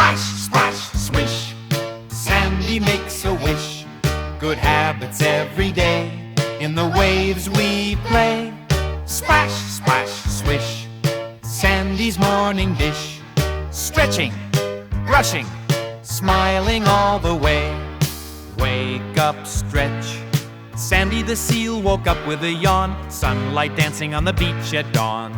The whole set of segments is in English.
Splash, splash, swish. Sandy makes a wish. Good habits every day. In the waves we play. Splash, splash, swish. Sandy's morning dish. Stretching, brushing, smiling all the way. Wake up, stretch. Sandy the seal woke up with a yawn. Sunlight dancing on the beach at dawn.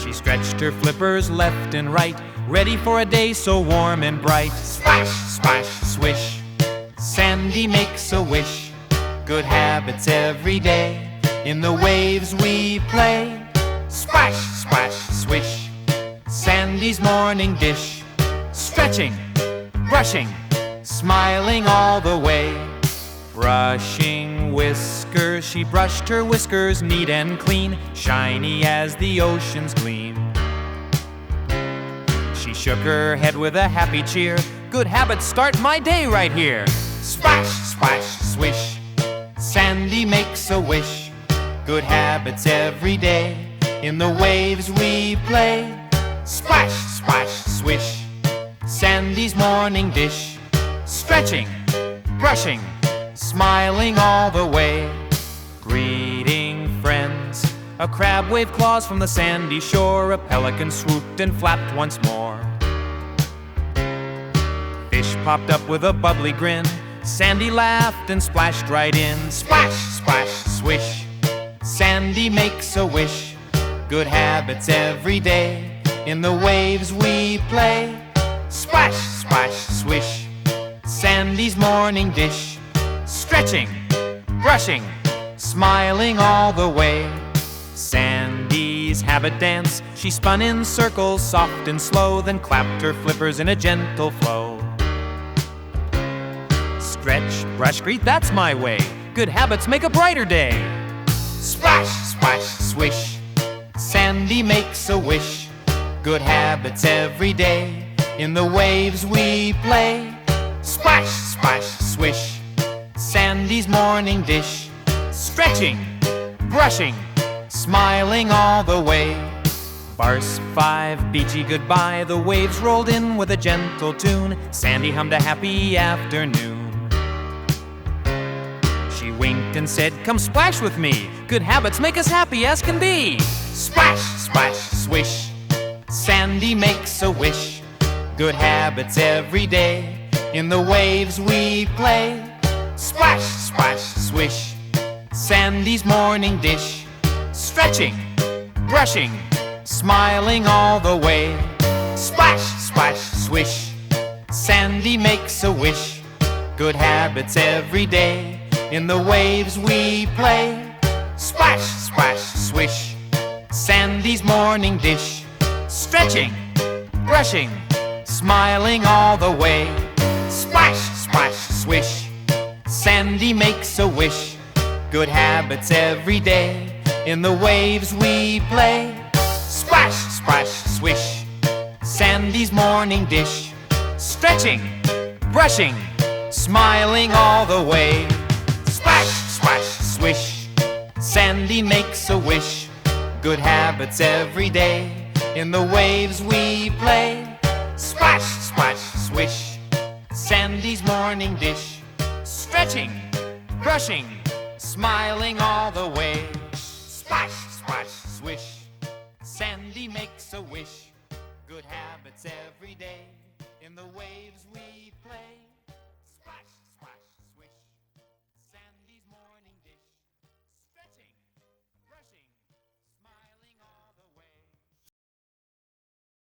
She stretched her flippers left and right, ready for a day so warm and bright. Splash, splash, swish. Sandy makes a wish. Good habits every day. In the waves we play. Splash, splash, swish. Sandy's morning dish. Stretching, brushing, smiling all the way. Brushing whiskers, she brushed her whiskers neat and clean, shiny as the ocean's gleam. She shook her head with a happy cheer. Good habits start my day right here. Splash, splash, swish. Sandy makes a wish. Good habits every day. In the waves we play. Splash, splash, swish. Sandy's morning dish. Stretching, brushing, smiling all the way. Greeting friends. A crab waved claws from the sandy shore. A pelican swooped and flapped once more. Fish popped up with a bubbly grin. Sandy laughed and splashed right in. Splash, splash, swish. Sandy makes a wish. Good habits every day. In the waves we play. Splash, splash, swish. Sandy's morning dish. Stretching, brushing, smiling all the way. Sandy's habit dance. She spun in circles, soft and slow, then clapped her flippers in a gentle flow. Stretch, brush, greet, that's my way. Good habits make a brighter day. Splash, splash, swish. Sandy makes a wish. Good habits every day. In the waves we play. Splash, splash, swish. Sandy's morning dish. Stretching, brushing, smiling all the way. Bars 5, beachy goodbye. The waves rolled in with a gentle tune. Sandy hummed a happy afternoon. She winked and said, come splash with me. Good habits make us happy as can be. Splash, splash, swish. Sandy makes a wish. Good habits every day. In the waves we play. Splash, splash, swish. Sandy's morning dish. Stretching, brushing, smiling all the way. Splash, splash, swish. Sandy makes a wish. Good habits every day. In the waves we play. Splash, splash, swish. Sandy's morning dish. Stretching, brushing, smiling all the way. Splash, splash, swish. Sandy makes a wish. Good habits every day. In the waves we play. Splash, splash, swish. Sandy's morning dish. Stretching, brushing, smiling all the way. Splash, splash, swish. Sandy makes a wish. Good habits every day. In the waves we play. Splash, splash, swish. Sandy's morning dish. Stretching, brushing, smiling all the way. Splash, splash, swish. Sandy makes a wish. Good habits every day. In the waves we play.